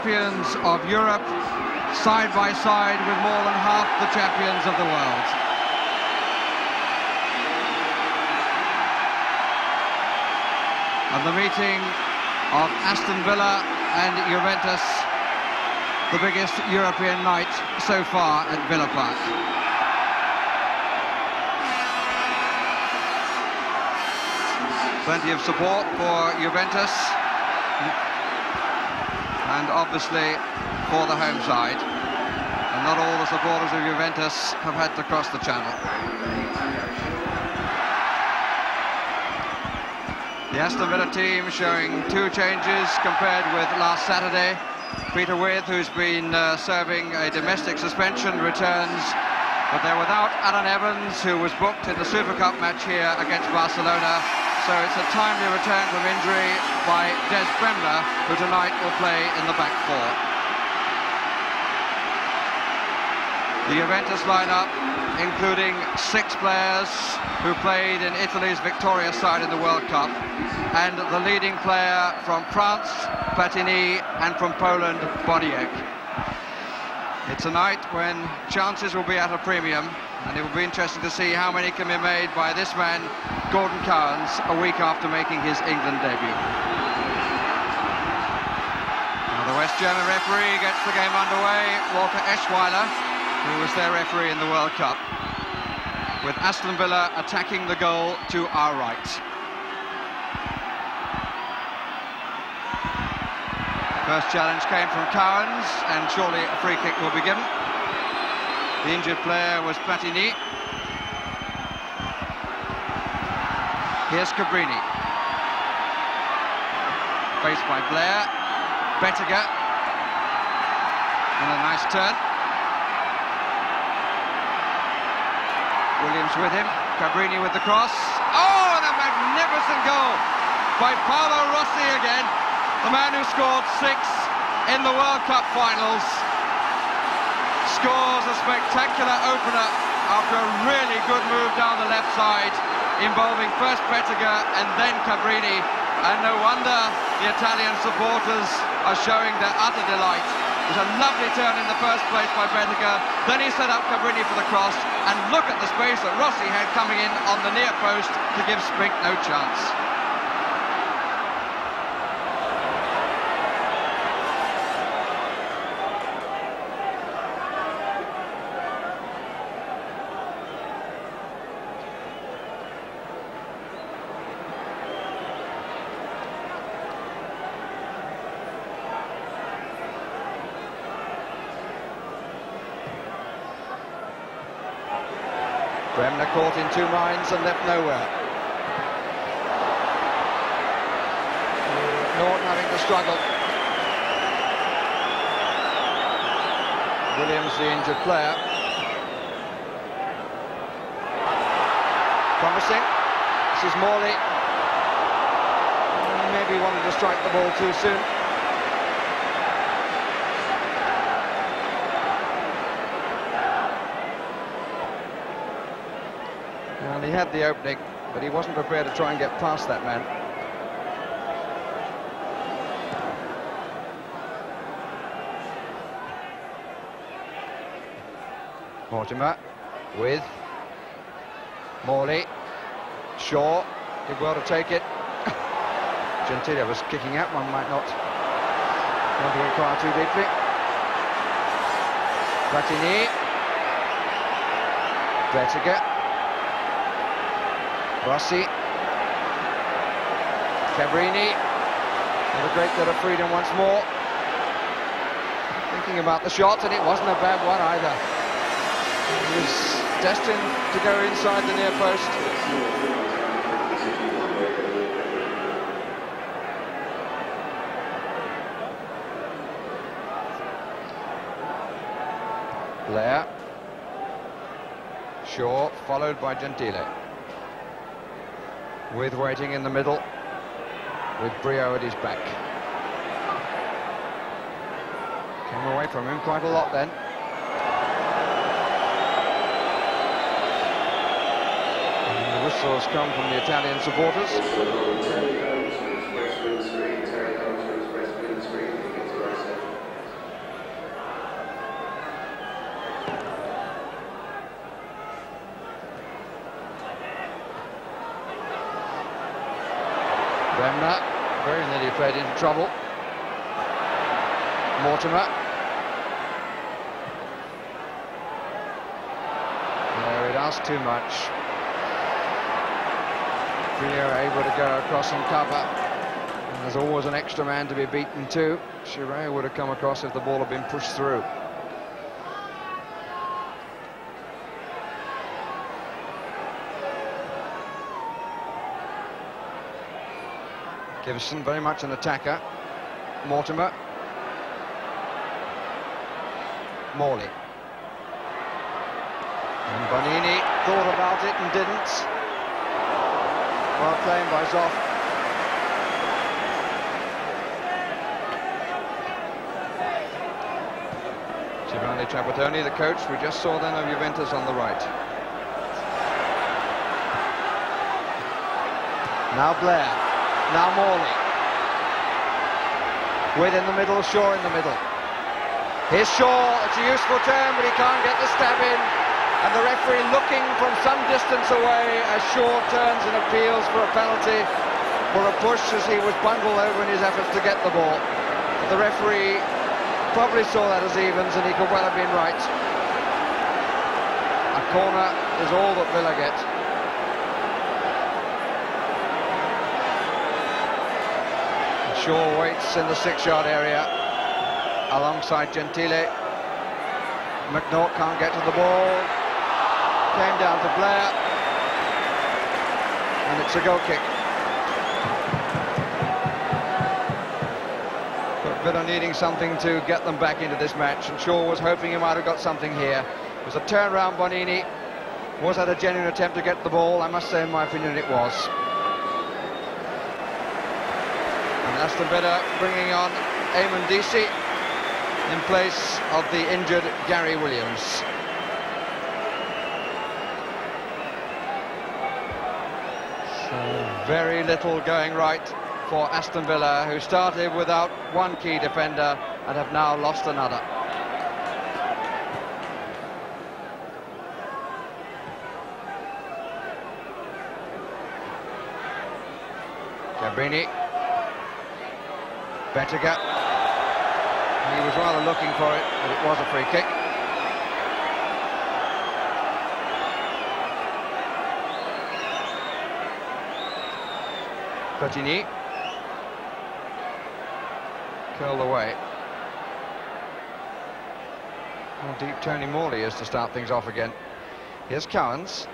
champions of Europe, side by side with more than half the champions of the world. And the meeting of Aston Villa and Juventus, the biggest European night so far at Villa Park. Plenty of support for Juventus, and obviously for the home side. And not all the supporters of Juventus have had to cross the channel. The Aston Villa team showing 2 changes compared with last Saturday. Peter With, who's been serving a domestic suspension, returns, but they're without Alan Evans, who was booked in the Super Cup match here against Barcelona. So it's a timely return from injury by Des Bremner, who tonight will play in the back 4. The Juventus lineup, including 6 players who played in Italy's victorious side in the World Cup, and the leading player from France, Platini, and from Poland, Boniek. It's a night when chances will be at a premium, and it will be interesting to see how many can be made by this man, Gordon Cowans, a week after making his England debut. Now the West German referee gets the game underway, Walter Eschweiler, who was their referee in the World Cup, with Aston Villa attacking the goal to our right. First challenge came from Cowans, and surely a free kick will be given. The injured player was Platini. Here's Cabrini. Faced by Blair. Bettiger. And a nice turn. Williams with him. Cabrini with the cross. Oh, and a magnificent goal by Paolo Rossi again. The man who scored 6 in the World Cup finals scores a spectacular opener after a really good move down the left side, involving first Bettiger and then Cabrini. And no wonder the Italian supporters are showing their utter delight. It was a lovely turn in the first place by Bettiger, then he set up Cabrini for the cross, and look at the space that Rossi had coming in on the near post to give Spink no chance. Bremner caught in 2 minds and left nowhere. Norton having to struggle. Williams, the injured player. Promising. This is Morley. Maybe wanted to strike the ball too soon. He had the opening, but he wasn't prepared to try and get past that man. Mortimer with Morley. Shaw did well to take it. Gentile was kicking out, one might not want to inquire too deeply. Platini. Bettiger. Rossi, Cabrini, with a great bit of freedom once more. Thinking about the shot, and it wasn't a bad one either. He was destined to go inside the near post. Blair, Shaw, followed by Gentile. With waiting in the middle, with Brio at his back. Came away from him quite a lot then. And the whistles come from the Italian supporters. Bremner very nearly played into trouble. Mortimer. No, it asked too much. We're able to go across and cover. And there's always an extra man to be beaten too. Chiré would have come across if the ball had been pushed through. Gibson very much an attacker. Mortimer. Morley. And Bonini thought about it and didn't. Well played by Zoff. Giovanni Trapattoni, the coach we just saw then of Juventus, on the right. Now Blair. Now Morley. With in the middle, Shaw in the middle. Here's Shaw, it's a useful turn, but he can't get the stab in. And the referee looking from some distance away as Shaw turns and appeals for a penalty for a push as he was bundled over in his efforts to get the ball. But the referee probably saw that as evens, and he could well have been right. A corner is all that Villa get. Shaw waits in the 6-yard area alongside Gentile. McNaught can't get to the ball. Came down to Blair. And it's a goal kick. But Villa needing something to get them back into this match, and Shaw was hoping he might have got something here. It was a turnaround. Bonini. Was that a genuine attempt to get the ball? I must say, in my opinion, it was. Aston Villa bringing on Eamon Deasy in place of the injured Gary Williams. So very little going right for Aston Villa, who started without one key defender and have now lost another. Cabrini. Bettiger. He was rather looking for it, but it was a free kick. Platini. Curled away. How deep Tony Morley is to start things off again. Here's Cowens.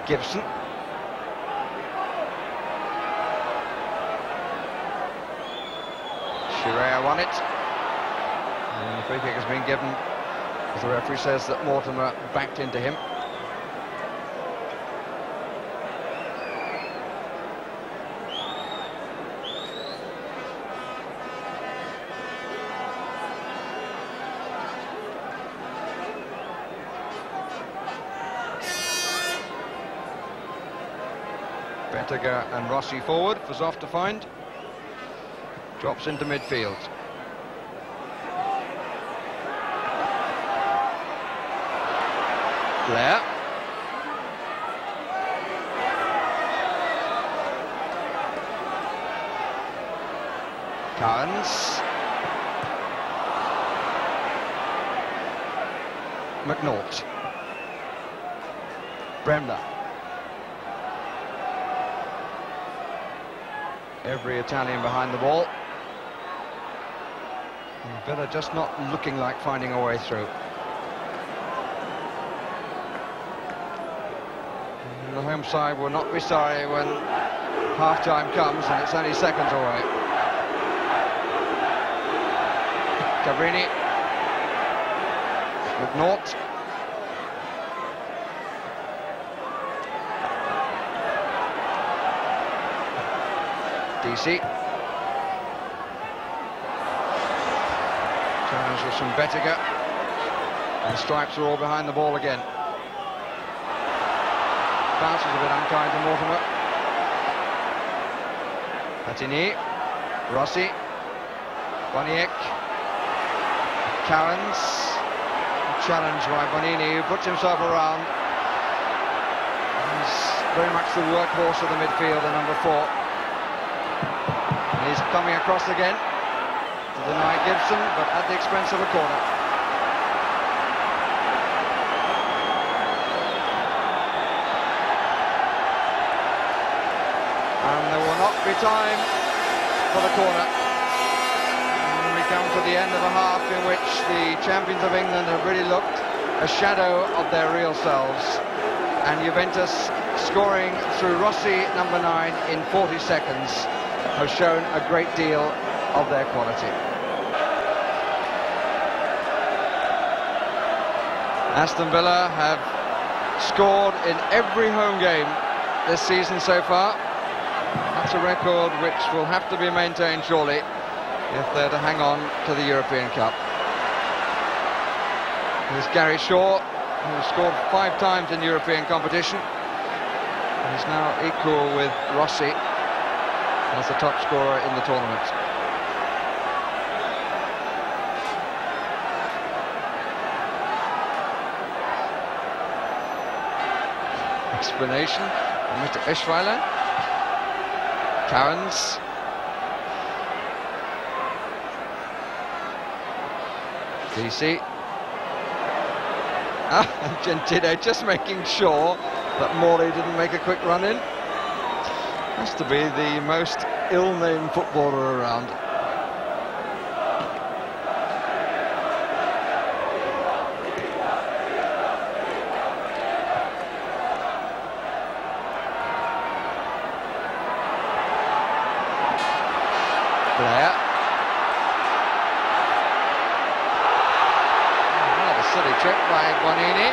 Gibson. Chiré won it, and the free kick has been given as the referee says that Mortimer backed into him. Bettiger and Rossi forward for Zoff to find. Drops into midfield. Blair. Cowens. McNaught. Bremner. Every Italian behind the ball. Villa just not looking like finding a way through. And the home side will not be sorry when half-time comes and it's only seconds away. Cabrini. McNaught. DC. Challenge was from Bettiger. And the stripes are all behind the ball again. Bounce was a bit unkind to Mortimer. Platini. Rossi. Boniek. Cowens. Challenge by Bonini, who puts himself around. He's very much the workhorse of the midfield, the number 4. He's coming across again to deny Gibson, but at the expense of a corner. And there will not be time for the corner. And we come to the end of a half in which the champions of England have really looked a shadow of their real selves. And Juventus, scoring through Rossi, number 9, in 40 seconds, have shown a great deal of their quality. Aston Villa have scored in every home game this season so far. That's a record which will have to be maintained, surely, if they're to hang on to the European Cup. There's Gary Shaw, who scored 5 times in European competition. He's now equal with Rossi as the top scorer in the tournament. Explanation from Mr. Eschweiler. Cowans. DC. Gentile just making sure that Morley didn't make a quick run in. Has to be the most ill-named footballer around. Blair. Another silly trick by Bonini.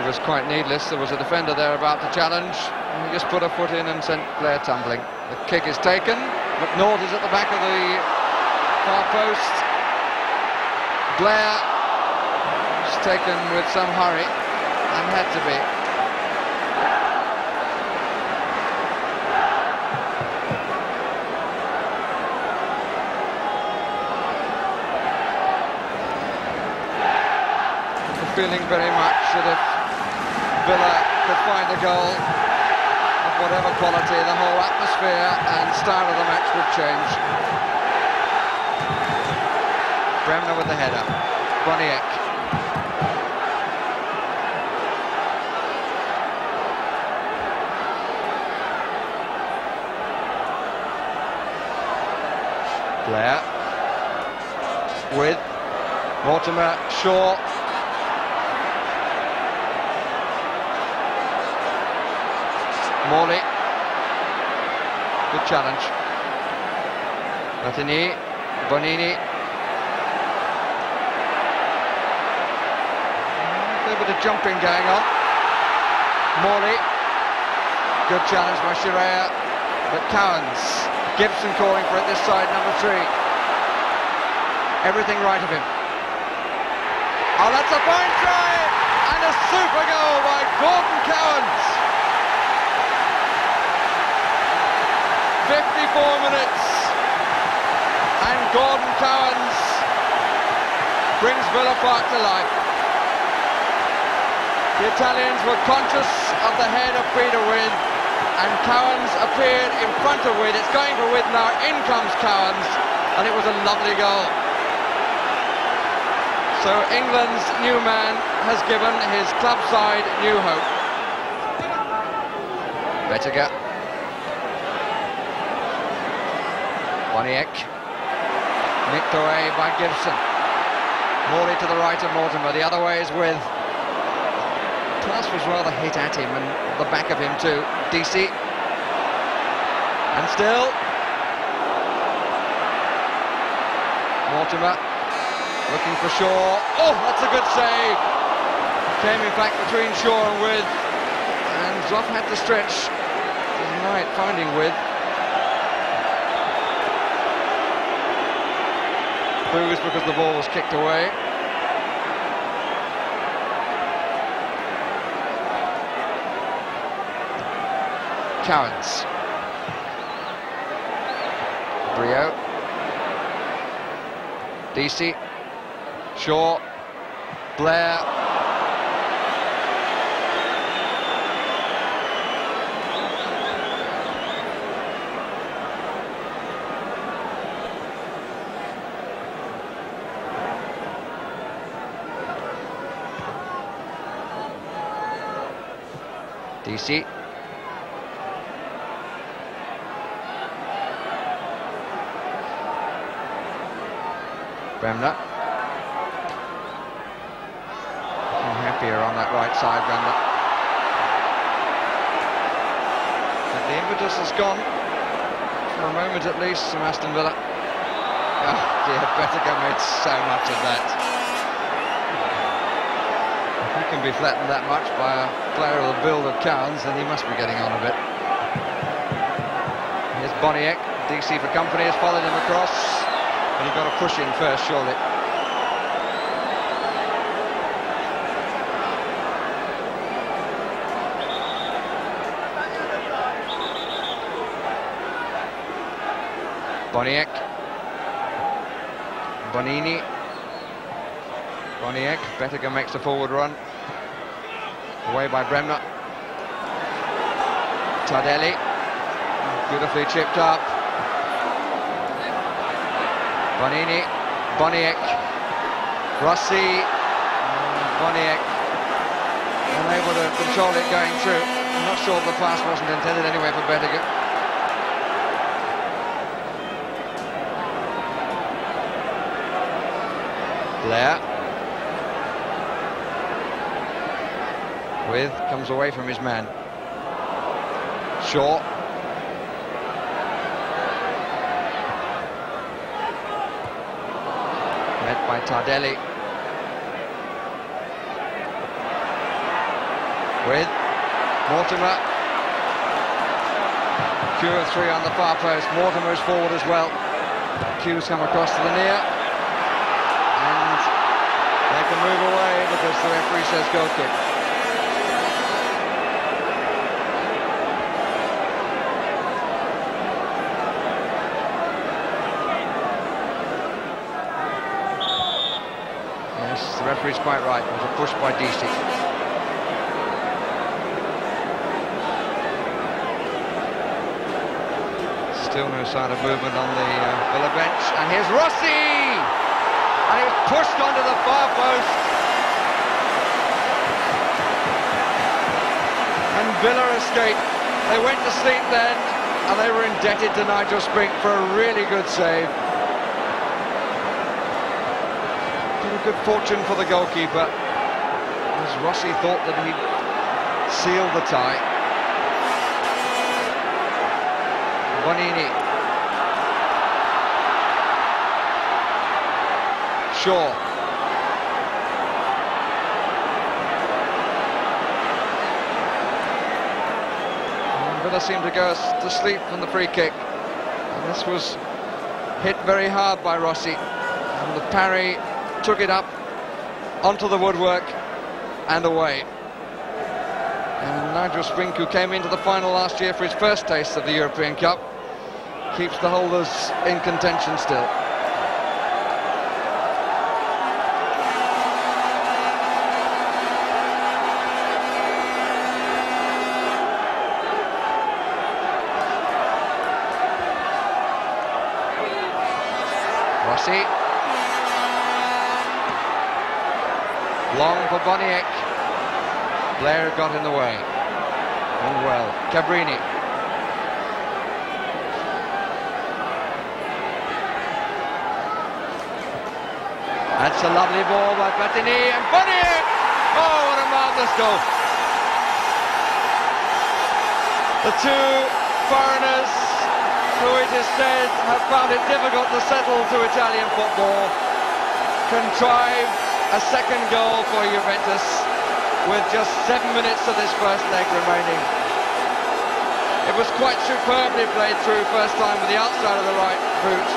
Was quite needless. There was a defender there about to challenge, and he just put a foot in and sent Blair tumbling. The kick is taken. McNaught is at the back of the far post. Blair was taken with some hurry and had to be. Feeling very much that if Villa could find a goal of whatever quality, the whole atmosphere and style of the match would change. Bremner with the header. Boniek. Blair with Mortimer, Shaw. Morley, good challenge. Platini, Bonini. A little bit of jumping going on. Morley, good challenge by Shirea, but Cowans. Gibson calling for it this side, number 3. Everything right of him. Oh, that's a fine try! And a super goal by Gordon Cowans. 54 minutes, and Gordon Cowans brings Villa Park to life. The Italians were conscious of the head of Peter With, and Cowans appeared in front of With. It's going for With now, in comes Cowans, and it was a lovely goal. So England's new man has given his club side new hope. Bettiger. Boniek, nicked away by Gibson. Morley to the right of Mortimer, the other way is With. Class was rather hit at him and the back of him too. DC. And still. Mortimer looking for Shaw. Oh, that's a good save. Came in fact between Shaw and With. And Zoff had to stretch tonight, finding With. Booze because the ball was kicked away. Cowans. Brio. DC. Shaw. Blair. DC. Bremner. Looking happier on that right side, Bremner. But the impetus has gone, for a moment at least, from Aston Villa. Oh dear, Bettiger made so much of that. If he can be flattened that much by a player of the build of Cowans, then he must be getting on a bit. Here's Boniek. DC for company has followed him across. And you've got to push in first, surely. Boniek. Bonini. Boniek. Bettiger makes a forward run. Away by Bremner. Tardelli. Beautifully chipped up. Bonini, Boniek, Rossi, Boniek, unable to control it going through. I'm not sure the pass wasn't intended anyway for Bettiger. Blair. Comes away from his man. Shaw. Met by Tardelli. With Mortimer. Q of 3 on the far post. Mortimer is forward as well. Q's come across to the near. And they can move away because the referee says goal kick. The referee's quite right. It was a push by DC. Still no sign of movement on the Villa bench. And here's Rossi! And he was pushed onto the far post. And Villa escaped. They went to sleep then, and they were indebted to Nigel Spink for a really good save. Good fortune for the goalkeeper, as Rossi thought that he'd sealed the tie. Bonini. Shaw. And Villa seemed to go to sleep from the free kick. And this was hit very hard by Rossi. And the parry took it up onto the woodwork and away. And Nigel Spink, who came into the final last year for his first taste of the European Cup, keeps the holders in contention still. Rossi. Long for Boniek. Blair got in the way. And well, Cabrini. That's a lovely ball by Platini, and Boniek! Oh, what a marvellous goal. The two foreigners, who it is said have found it difficult to settle to Italian football, contrive a second goal for Juventus with just 7 minutes of this first leg remaining. It was quite superbly played through first time with the outside of the right boot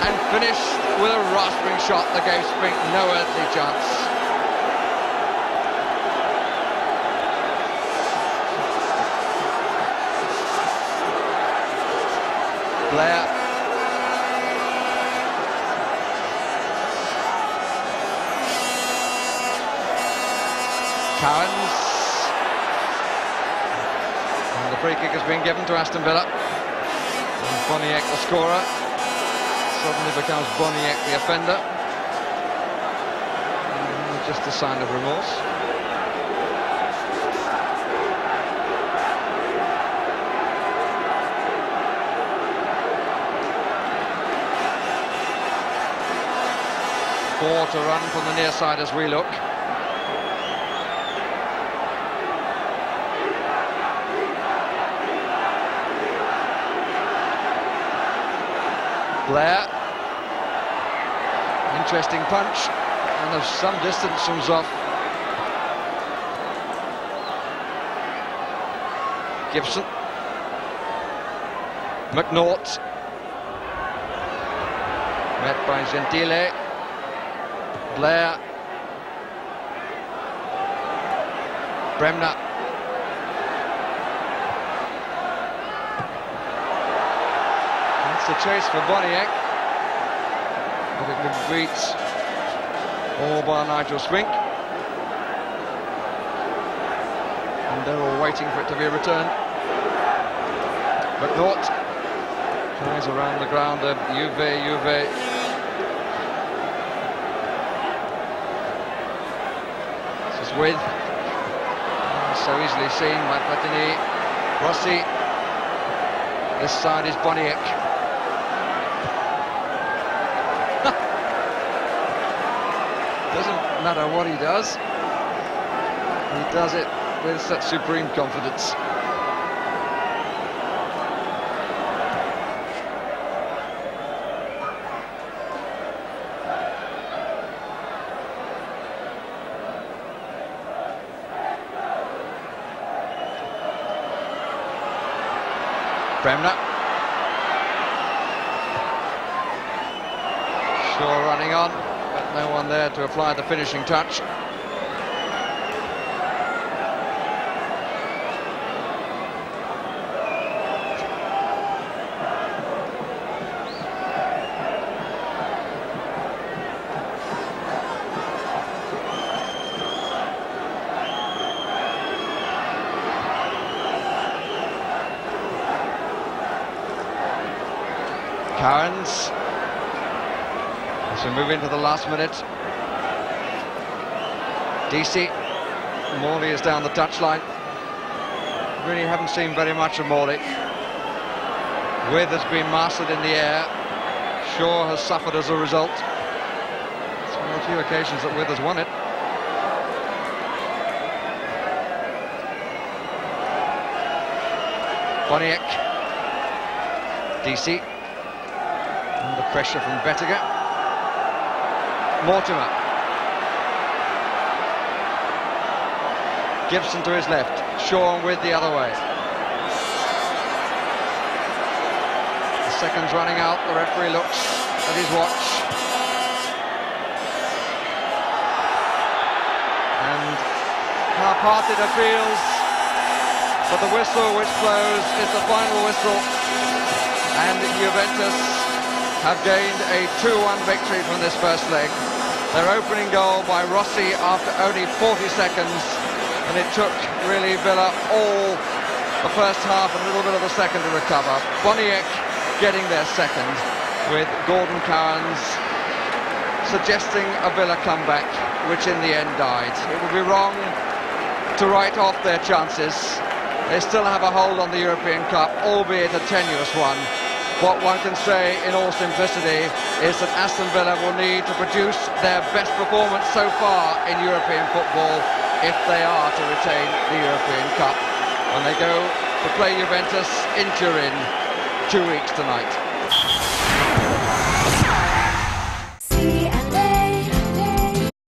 and finished with a rasping shot that gave Spink no earthly chance. Blair. Cowans. And the free kick has been given to Aston Villa. And Boniek, the scorer, suddenly becomes Boniek the offender. And just a sign of remorse. Four to run from the near side as we look. Blair. Interesting punch, and there's some distance from Zoff. Gibson. McNaught. Met by Gentile. Blair. Bremner. That's the chase for Boniek. But it would beat all by Nigel Swink. And they're all waiting for it to be returned. McNaught tries around the ground. Juve. With so easily seen by Platini. Rossi. This side is Boniek. Doesn't matter what he does it with such supreme confidence. Bremner. Shaw running on, but no one there to apply the finishing touch. Cowans. As we move into the last minute. DC. Morley is down the touchline. Really haven't seen very much of Morley. With has been mastered in the air. Shaw has suffered as a result. It's one of the few occasions that With has won it. Boniek. DC. Under pressure from Bettiger. Mortimer. Gibson to his left. Shaw and With the other way. The seconds running out. The referee looks at his watch. And half-hearted appeals. But the whistle which blows is the final whistle. And Juventus have gained a 2-1 victory from this first leg. Their opening goal by Rossi after only 40 seconds, and it took really Villa all the first half and a little bit of the second to recover. Boniek getting their second, with Gordon Cowans suggesting a Villa comeback, which in the end died. It would be wrong to write off their chances. They still have a hold on the European Cup, albeit a tenuous one. What one can say in all simplicity is that Aston Villa will need to produce their best performance so far in European football if they are to retain the European Cup when they go to play Juventus in Turin 2 weeks tonight.